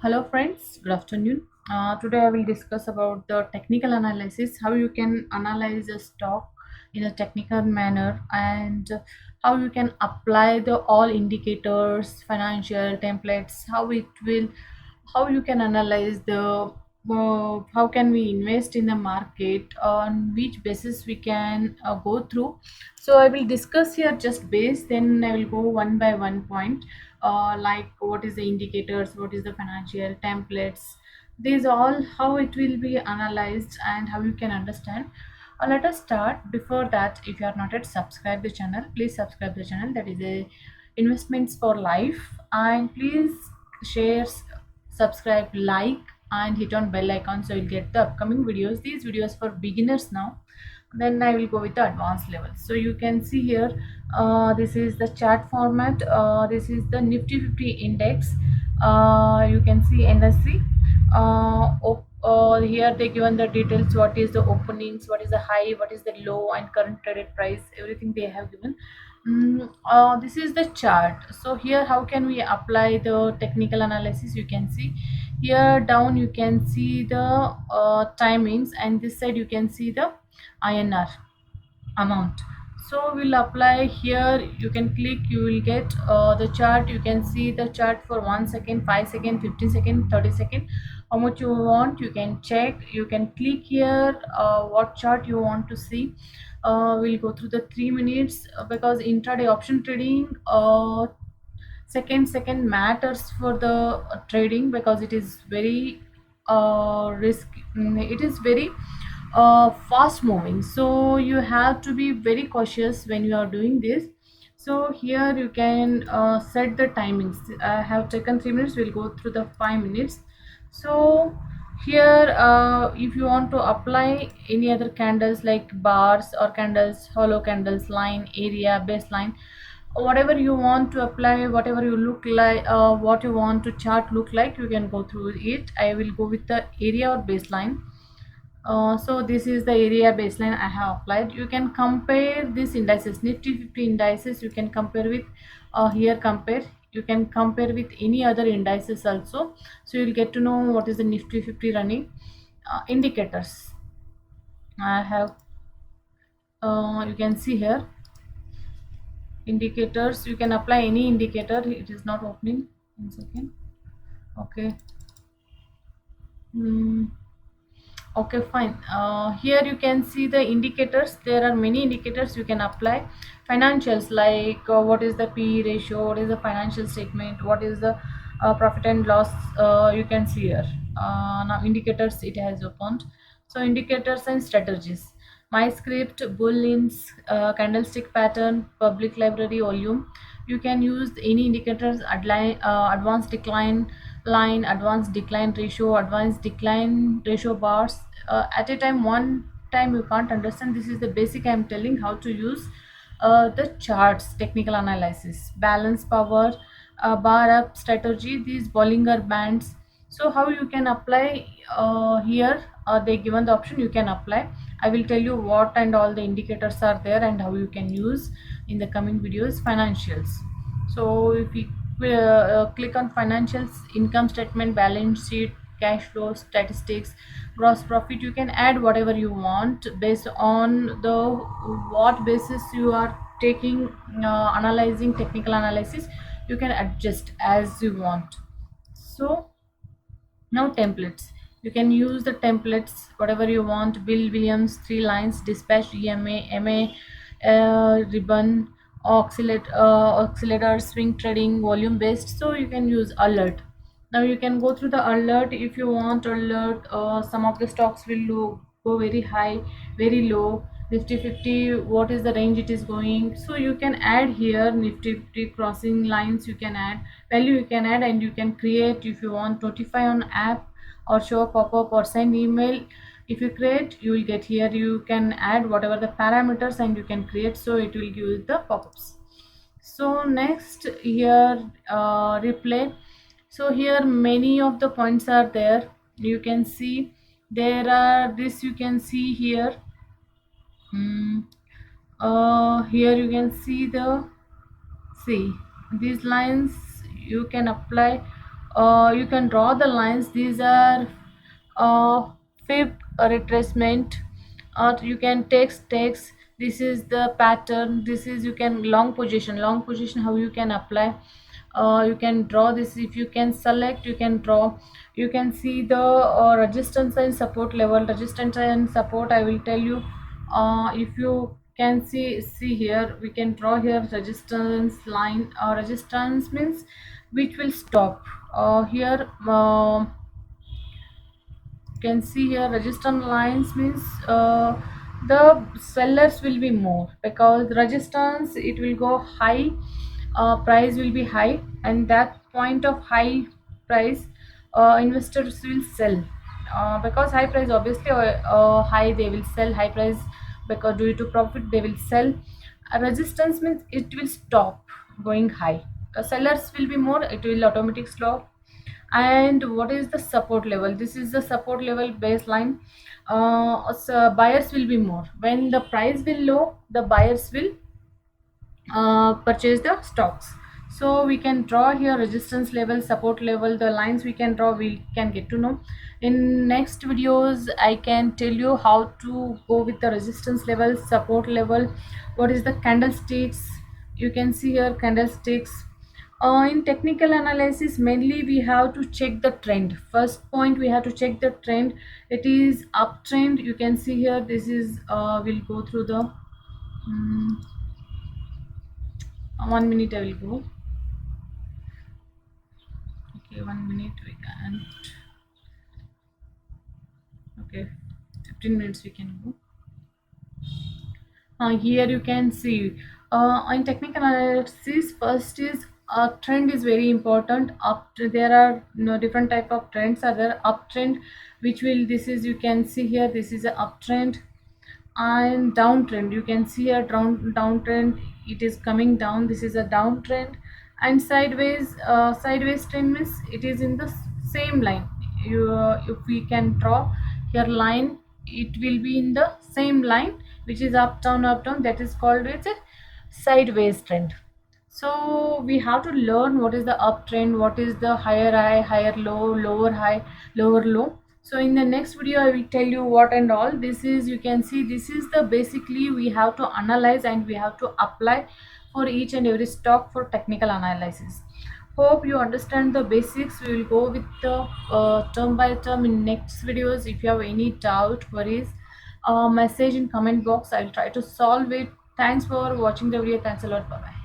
Hello friends, good afternoon. Today I will discuss about the technical analysis, how you can analyze a stock in a technical manner and how you can apply the all indicators, financial templates, how you can analyze the how can we invest in the market, on which basis we can go through. So I will discuss here just base, then I will go one by one point, like what is the indicators, what is the financial templates, these all how it will be analyzed and how you can understand. Let us start. Before that, if you are not yet subscribe the channel, please subscribe the channel, that is a investments for life. And please share, subscribe, like, and hit on bell icon so you'll get the upcoming videos. These videos for beginners now, then I will go with the advanced level. So you can see here, this is the chart format. This is the Nifty 50 index. You can see NSE. Here they given the details, what is the openings, what is the high, what is the low, and current traded price, everything they have given. This is the chart. So here how can we apply the technical analysis? You can see here down, you can see the timings, and this side you can see the INR amount. So we'll apply here. You can click, you will get the chart. You can see the chart for 1 second, 5 second, 15 second, 30 second, how much you want. You can check, you can click here what chart you want to see. We'll go through the 3 minutes, because intraday option trading, second matters for the trading, because it is very risky. It is very fast moving, so you have to be very cautious when you are doing this. So here you can set the timings. I have taken 3 minutes, we'll go through the 5 minutes. So here, if you want to apply any other candles like bars or candles, hollow candles, line, area, baseline, whatever you want to apply, whatever you look like, what you want to chart look like, you can go through it. I will go with the area or baseline. So this is the area baseline I have applied. You can compare these indices, Nifty 50 indices. You can compare with, here compare. You can compare with any other indices also. So you'll get to know what is the Nifty 50 running. Indicators I have. You can see here indicators. You can apply any indicator. It is not opening. 1 second. Okay. Hmm. Okay, fine. Here you can see the indicators. There are many indicators you can apply. Financials, like what is the PE ratio, what is the financial statement, what is the profit and loss. You can see here. Now indicators it has opened. So indicators and strategies. My script, Booleans, candlestick pattern, public library volume. You can use any indicators, advanced decline line, advanced decline ratio, advanced decline ratio bars. At a time, one time you can't understand. This is the basic I'm telling how to use the charts, technical analysis, balance power, bar up strategy, these Bollinger Bands. So how you can apply here? They given the option you can apply. I will tell you what and all the indicators are there and how you can use in the coming videos. Financials. So if you click on financials, income statement, balance sheet, cash flow, statistics, gross profit, you can add whatever you want based on the what basis you are taking, analyzing technical analysis. You can adjust as you want. So now templates, you can use the templates whatever you want. Bill Williams, 3 lines, dispatch, EMA, ribbon, oscillator, swing trading, volume based. So you can use alert. Now you can go through the alert. If you want alert, some of the stocks will go very high, very low. Nifty 50, what is the range it is going. So you can add here Nifty 50 crossing lines, you can add value, you can add, and you can create if you want notify on app or show a pop-up or send email. If you create, you will get here, you can add whatever the parameters and you can create, so it will give you the pop-ups. So next here, replay. So here many of the points are there. You can see there are this, you can see here. Mm, Here you can see the, see these lines you can apply. You can draw the lines. These are fib retracement, or you can text. This is the pattern. This is, you can long position, how you can apply. You can draw this. If you can select, you can draw. You can see the resistance and support level. Resistance and support, I will tell you. If you can see here, we can draw here resistance line. Resistance means which will stop. Here you can see here resistance lines means the sellers will be more, because resistance, it will go high, price will be high, and that point of high price, investors will sell, because high price, obviously, high they will sell high price, because due to profit they will sell. Resistance means it will stop going high. Sellers will be more, it will automatic slow. And what is the support level? This is the support level baseline. So buyers will be more. When the price will low, the buyers will purchase the stocks. So we can draw here resistance level, support level, the lines we can draw, we can get to know. In next videos I can tell you how to go with the resistance level, support level, what is the candlesticks. You can see here candlesticks. In technical analysis, mainly we have to check the trend. First point, we have to check the trend. It is uptrend. You can see here, this is we'll go through the 1 minute. I will go. Okay, 1 minute we can. Okay, 15 minutes we can go. Here you can see in technical analysis, first is trend is very important. Up, there are, different type of trends are there. Uptrend, which will, this is, you can see here, this is a uptrend. And downtrend, you can see a downtrend, it is coming down, this is a downtrend. And sideways trend means it is in the same line. If we can draw here line, it will be in the same line, which is up down up down, that is called as a sideways trend. So we have to learn what is the uptrend, what is the higher high, higher low, lower high, lower low. So in the next video I will tell you what and all. This is, you can see, this is the basically we have to analyze and we have to apply for each and every stock for technical analysis. Hope you understand the basics. We will go with the term by term in next videos. If you have any doubt, worries, message in comment box, I will try to solve it. Thanks for watching the video. Thanks a lot. Bye bye.